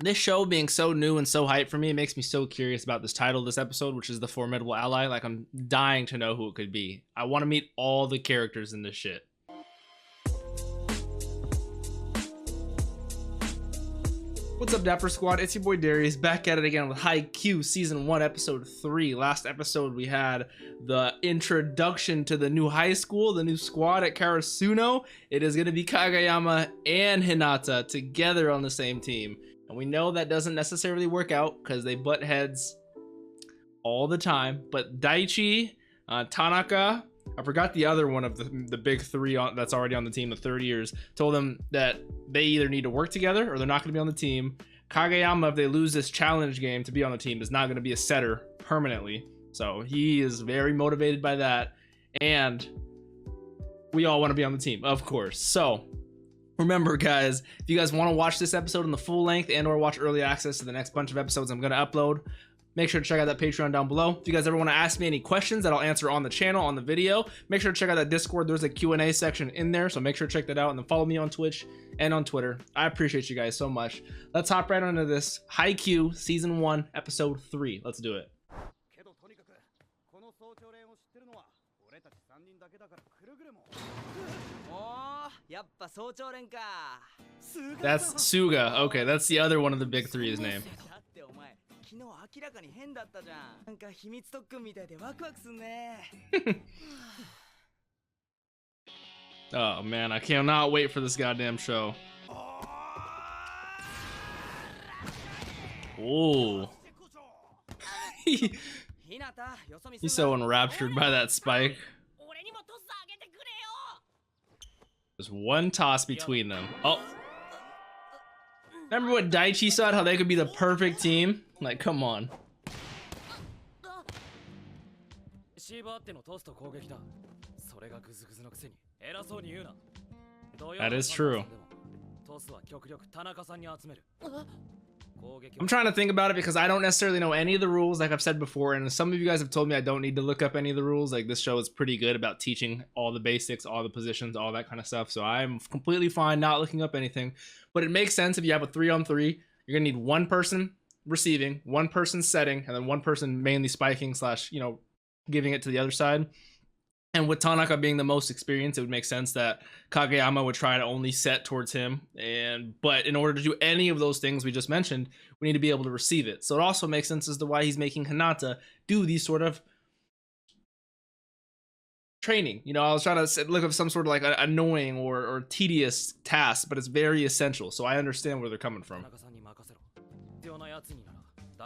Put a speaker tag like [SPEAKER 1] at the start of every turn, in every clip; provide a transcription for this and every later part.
[SPEAKER 1] This show being so new and so hyped for me, it makes me so curious about this title of this episode, which is the Formidable Ally. Like, I'm dying to know who it could be. I want to meet all the characters in this shit. What's up, Dapper Squad? It's your boy Darius, back at it again with Haikyuu Season 1, Episode 3. Last episode, we had the introduction to the new high school, the new squad at Karasuno. It is going to be Kageyama and Hinata together on the same team. And we know that doesn't necessarily work out because they butt heads all the time. But Daichi, Tanaka, I forgot the other one of the big three that's already on the team, the third years, told them that they either need to work together or they're not going to be on the team. Kageyama, if they lose this challenge game to be on the team, is not going to be a setter permanently. So he is very motivated by that. And we all want to be on the team, of course. So remember, guys, if you guys want to watch this episode in the full length and or watch early access to the next bunch of episodes I'm going to upload, make sure to check out that Patreon down below. If you guys ever want to ask me any questions that I'll answer on the channel, on the video, make sure to check out that Discord. There's a Q&A section in there, so make sure to check that out. And then follow me on Twitch and on Twitter. I appreciate you guys so much. Let's hop right into this. Haikyuu Season 1, Episode 3. Let's do it. That's Suga. Okay, that's the other one of the big three's name. Oh man, I cannot wait for this goddamn show. Oh. He's so enraptured by that spike. There's one toss between them. Oh. Remember what Daichi said? How they could be the perfect team? Like, come on. That is true. I'm trying to think about it because I don't necessarily know any of the rules, like I've said before, and some of you guys have told me I don't need to look up any of the rules. Like, this show is pretty good about teaching all the basics, all the positions, all that kind of stuff. So I'm completely fine not looking up anything. But it makes sense if you have a 3-on-3, you're gonna need one person receiving, one person setting, and then one person mainly spiking slash, you know, giving it to the other side. And with Tanaka being the most experienced, it would make sense that Kageyama would try to only set towards him. But in order to do any of those things we just mentioned, we need to be able to receive it. So it also makes sense as to why he's making Hinata do these sort of training. You know, I was trying to look up some sort of like annoying or tedious task, but it's very essential. So I understand where they're coming from.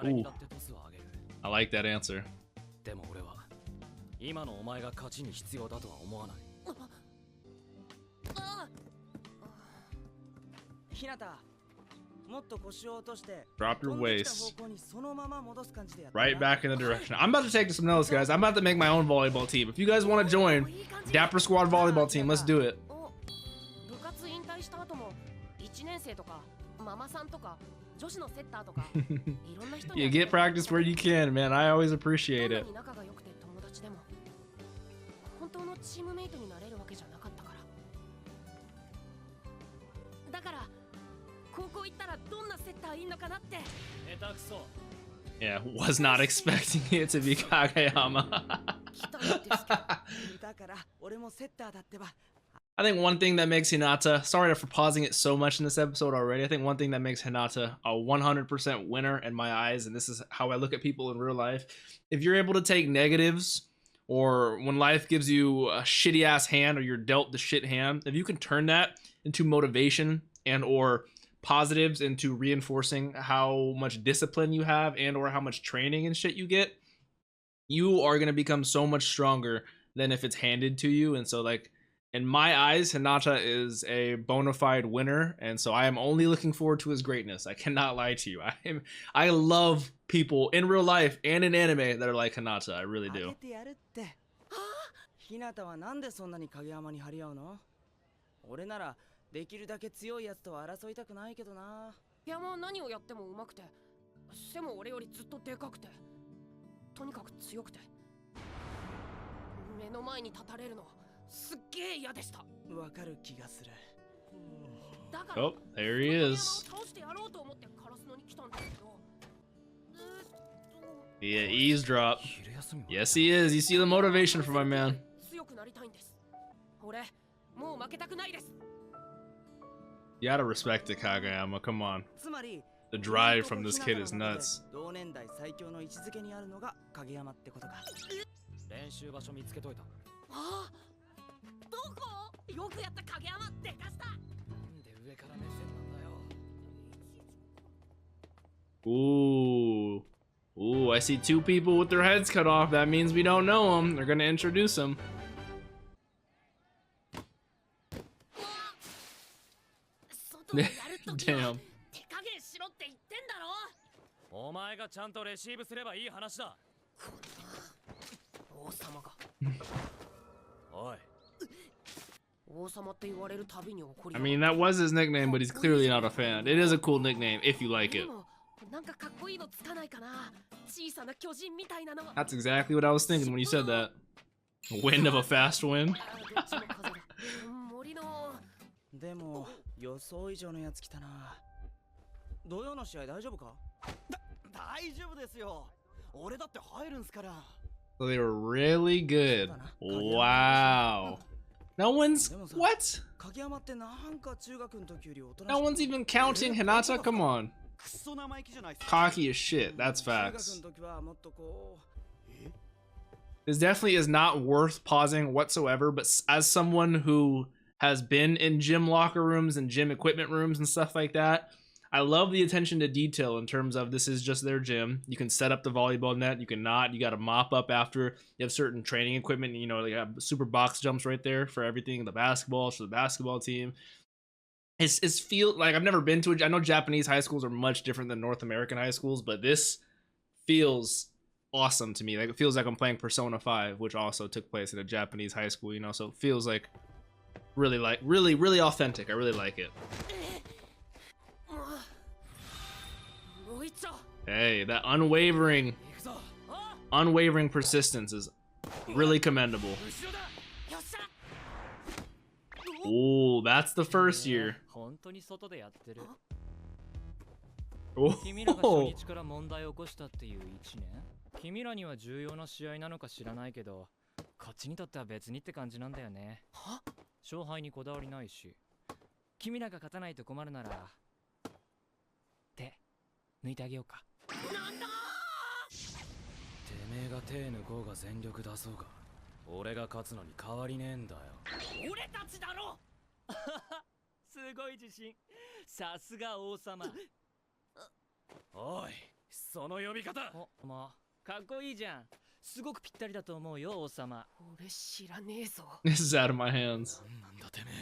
[SPEAKER 1] Ooh. I like that answer. Drop your waist. Right back in the direction. I'm about to take some notes, guys. I'm about to make my own volleyball team. If you guys want to join Dapper Squad volleyball team, let's do it. You get practice where you can, man. I always appreciate it. Yeah, was not expecting it to be Kageyama. I think one thing that makes Hinata, sorry for pausing it so much in this episode already, I think one thing that makes Hinata a 100% winner in my eyes, and this is how I look at people in real life, if you're able to take negatives, or when life gives you a shitty ass hand or you're dealt the shit hand, if you can turn that into motivation and or positives into reinforcing how much discipline you have and or how much training and shit you get, you are going to become so much stronger than if it's handed to you. And so, like, in my eyes, Hinata is a bona fide winner, and so I am only looking forward to his greatness. I cannot lie to you. I love people in real life and in anime that are like Hinata. I really do. Oh, there he is. Yeah, eavesdrop. Yes, he is. You see the motivation for my man. You gotta respect the Kageyama. Come on. The drive from this kid is nuts. Ooh. Ooh, I see two people with their heads cut off. That means we don't know them. They're gonna introduce them. Damn. I mean, that was his nickname, but he's clearly not a fan. It is a cool nickname if you like it. That's exactly what I was thinking when you said that. Wind of a fast wind. So they were really good. Wow. No one's what? No one's even counting Hinata? Come on. Cocky as shit, that's facts. This definitely is not worth pausing whatsoever, but as someone who has been in gym locker rooms and gym equipment rooms and stuff like that, I love the attention to detail in terms of this is just their gym. You can set up the volleyball net, you cannot, you got to mop up after. You have certain training equipment, you know, they have super box jumps right there for everything, the basketball, for the basketball team. It's feel like I've never been to it. I know Japanese high schools are much different than North American high schools, but this feels awesome to me. Like it feels like I'm playing Persona 5, which also took place in a Japanese high school, you know, so it feels like really authentic. I really like it. Hey, that unwavering persistence is really commendable. Ooh, that's the first year. Oh. 君らには重要な試合なのか知らないけど、こっちにとっては別にって感じなんだよね。勝敗にこだわりないし、君らが勝たないと困るなら、手抜いてあげようか。なんだ！てめえが手抜こうが全力出そうが、俺が勝つのに変わりねえんだよ。俺たちだろ！すごい自信。さすが王様。おい、その呼び方。お、まあ。かっこいいじゃん。すごくぴったりだと思うよ、王様。俺知らねえぞ。This is out of my hands. なんだてめえ。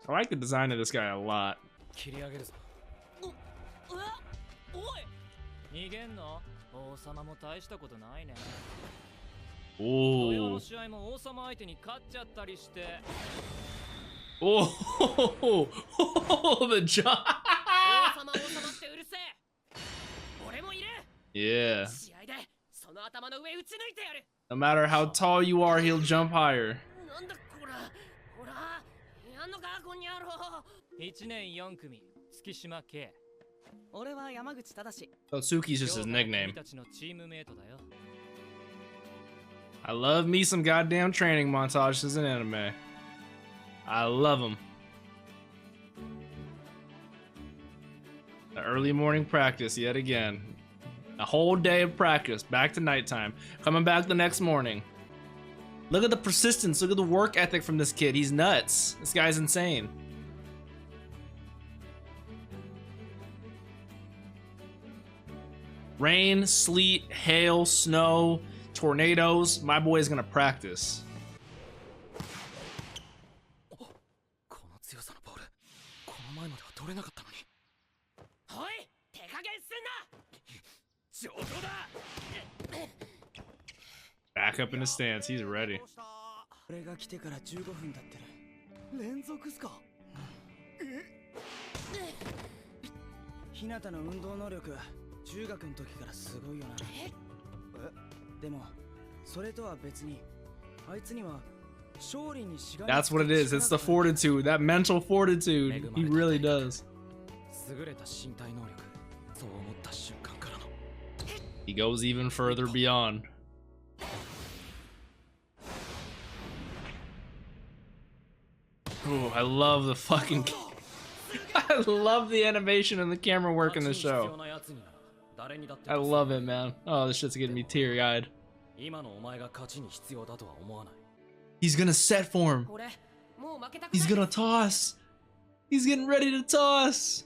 [SPEAKER 1] I like the design of this guy a lot. 切り上げるぞ。おい。逃げんの？王様も大したことないね。おお。土曜の試合も王様相手に勝っちゃったりして。Oh, the job. Yeah. No matter how tall you are, he'll jump higher. So Tsuki's just his nickname. I love me some goddamn training montages in anime. I love them. The early morning practice yet again. A whole day of practice, back to nighttime. Coming back the next morning. Look at the persistence, look at the work ethic from this kid. He's nuts. This guy's insane. Rain, sleet, hail, snow, tornadoes. My boy's gonna practice. Back up in the stance, he's ready. That's what it is. It's the fortitude, that mental fortitude. He really does. He goes even further beyond. Ooh, I love the fucking I love the animation and the camera work in the show. I love it, man. Oh, this shit's getting me teary-eyed. He's gonna set for him. He's gonna toss. He's getting ready to toss.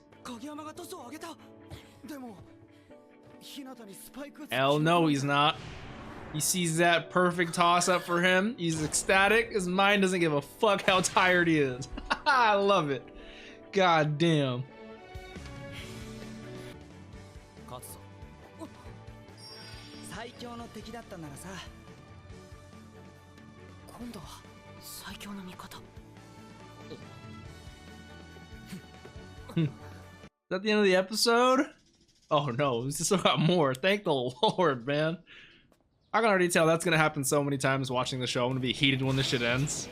[SPEAKER 1] Hell no, he's not. He sees that perfect toss up for him. He's ecstatic. His mind doesn't give a fuck how tired he is. I love it. God damn. Is that the end of the episode? Oh no, we still got more. Thank the Lord, man. I can already tell that's gonna happen so many times watching the show. I'm gonna be heated when this shit ends.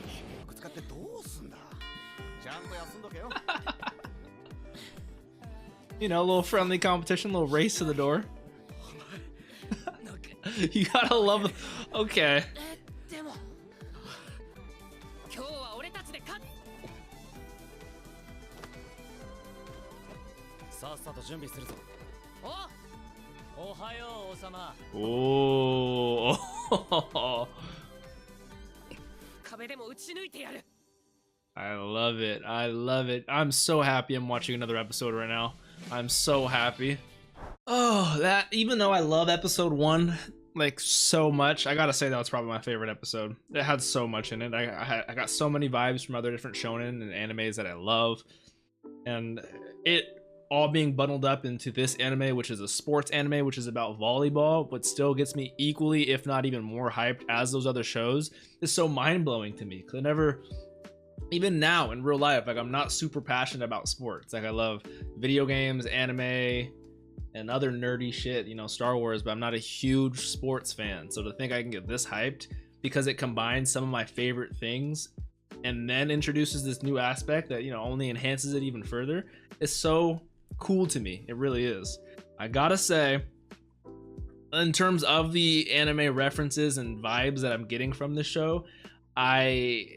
[SPEAKER 1] You know, a little friendly competition, a little race to the door. You gotta love it. Okay. Oh. I love it. I love it. I'm so happy I'm watching another episode right now. I'm so happy. Oh, that, even though I love episode 1 like so much, I gotta say that was probably my favorite episode. It had so much in it. I got so many vibes from other different shonen and animes that I love, and it all being bundled up into this anime, which is a sports anime, which is about volleyball, but still gets me equally, if not even more hyped as those other shows, is so mind-blowing to me. Because I never, even now in real life, like I'm not super passionate about sports. Like I love video games, anime, and other nerdy shit, you know, Star Wars, but I'm not a huge sports fan. So to think I can get this hyped because it combines some of my favorite things and then introduces this new aspect that, you know, only enhances it even further, is so cool to me. It really is. I gotta say, in terms of the anime references and vibes that I'm getting from this show, I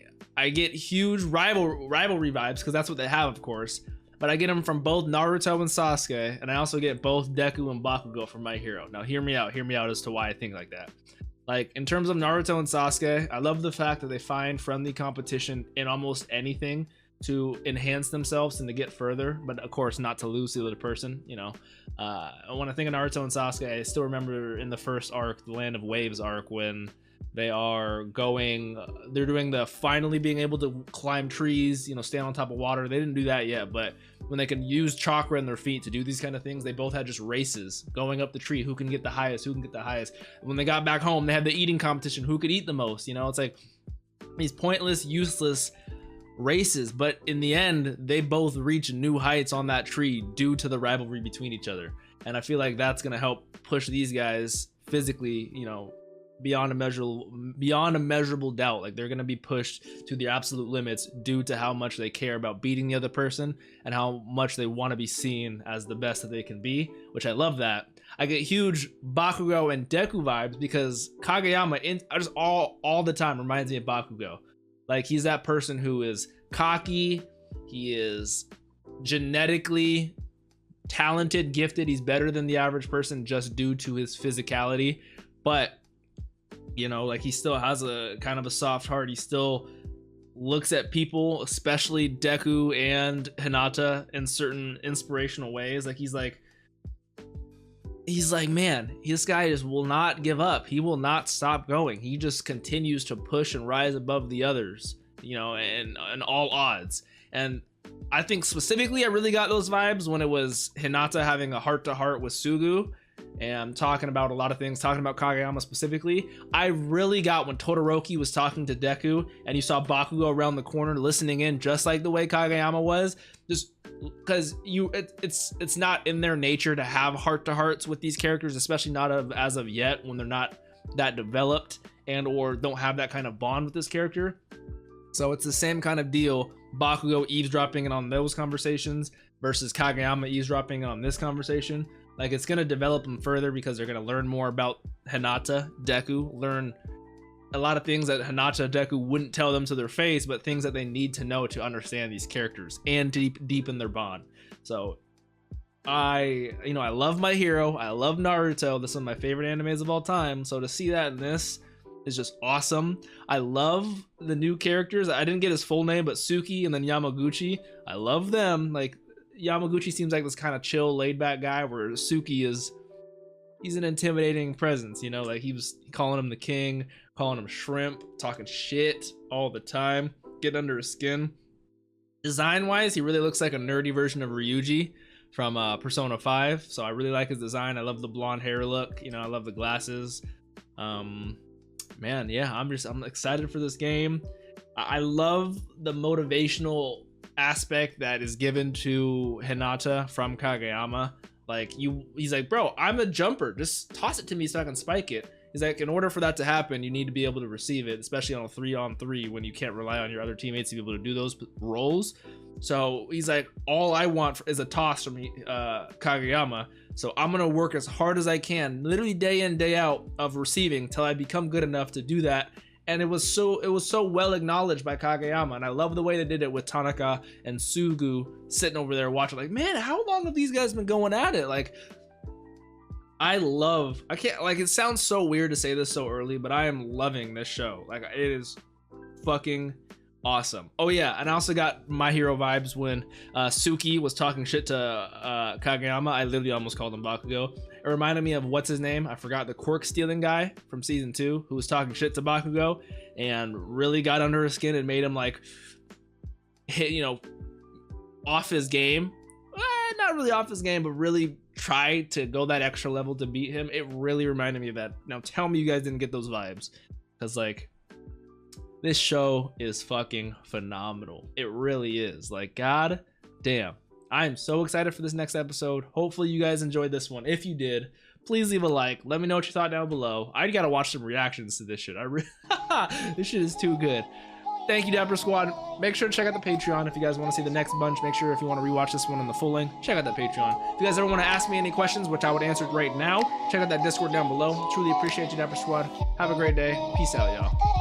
[SPEAKER 1] get huge rivalry vibes, because that's what they have, of course, but I get them from both Naruto and Sasuke, and I also get both Deku and Bakugo from My Hero. Now hear me out as to why I think like that. Like, in terms of Naruto and Sasuke, I love the fact that they find friendly competition in almost anything to enhance themselves and to get further, but of course not to lose the other person, you know. When I think of Naruto and Sasuke, I still remember in the first arc, the Land of Waves arc, when they are going, they're doing the finally being able to climb trees, you know, stand on top of water. They didn't do that yet, but when they can use chakra in their feet to do these kind of things, they both had just races going up the tree, who can get the highest. When they got back home, they had the eating competition, who could eat the most, you know. It's like these pointless, useless races, but in the end they both reach new heights on that tree due to the rivalry between each other. And I feel like that's gonna help push these guys physically, you know, beyond a measurable doubt. Like, they're gonna be pushed to the absolute limits due to how much they care about beating the other person and how much they want to be seen as the best that they can be, which I love. That I get huge Bakugo and Deku vibes, because Kageyama just all the time reminds me of Bakugo. Like, he's that person who is cocky, he is genetically talented, gifted, he's better than the average person just due to his physicality, but, you know, like, he still has a kind of a soft heart. He still looks at people, especially Deku and Hinata, in certain inspirational ways. Like, he's like, man, this guy just will not give up. He will not stop going. He just continues to push and rise above the others, you know, and all odds. And I think specifically I really got those vibes when it was Hinata having a heart-to-heart with Sugu and talking about a lot of things, talking about Kageyama specifically. I really got when Todoroki was talking to Deku and you saw Bakugo around the corner listening in, just like the way Kageyama was, just because it's not in their nature to have heart-to-hearts with these characters, especially not as of yet, when they're not that developed and or don't have that kind of bond with this character. So it's the same kind of deal. Bakugo eavesdropping in on those conversations versus Kageyama eavesdropping on this conversation. Like, it's gonna develop them further because they're gonna learn more about Hinata, Deku, learn a lot of things that Hinata, Deku wouldn't tell them to their face, but things that they need to know to understand these characters and to deepen their bond. So I love my hero. I love Naruto. This is one of my favorite animes of all time. So to see that in this is just awesome. I love the new characters. I didn't get his full name, but Suki and then Yamaguchi. I love them. Like, Yamaguchi seems like this kind of chill, laid back guy, where Suki he's an intimidating presence, you know, like he was calling him the king, calling him shrimp, talking shit all the time, getting under his skin. Design wise, he really looks like a nerdy version of Ryuji from Persona 5. So I really like his design. I love the blonde hair look, you know, I love the glasses. Man, yeah, I'm excited for this game. I love the motivational aspect that is given to Hinata from Kageyama. Like, he's like, bro, I'm a jumper, just toss it to me so I can spike it. He's like, in order for that to happen, you need to be able to receive it, especially on a 3-on-3 when you can't rely on your other teammates to be able to do those roles. So he's like, all I want is a toss from Kageyama. So I'm gonna work as hard as I can, literally day in, day out, of receiving till I become good enough to do that. And it was so well acknowledged by Kageyama, and I love the way they did it with Tanaka and Sugu sitting over there watching, like, man, how long have these guys been going at it? Like, it sounds so weird to say this so early, but I am loving this show. Like, it is fucking awesome. Oh yeah, and I also got My Hero vibes when Suki was talking shit to Kageyama. I literally almost called him Bakugo. It reminded me of, what's his name? I forgot, the quirk stealing guy from season 2 who was talking shit to Bakugo and really got under his skin and made him like hit, you know, off his game. Not really off his game, but really try to go that extra level to beat him. It really reminded me of that. Now tell me you guys didn't get those vibes, because like, this show is fucking phenomenal. It really is. Like, god damn. I'm so excited for this next episode. Hopefully you guys enjoyed this one. If you did, please leave a like. Let me know what you thought down below. I gotta watch some reactions to this shit. This shit is too good. Thank you, Dapper Squad. Make sure to check out the Patreon if you guys want to see the next bunch. Make sure if you want to rewatch this one in the full length, check out that Patreon. If you guys ever want to ask me any questions, which I would answer right now, check out that Discord down below. Truly appreciate you, Dapper Squad. Have a great day. Peace out, y'all.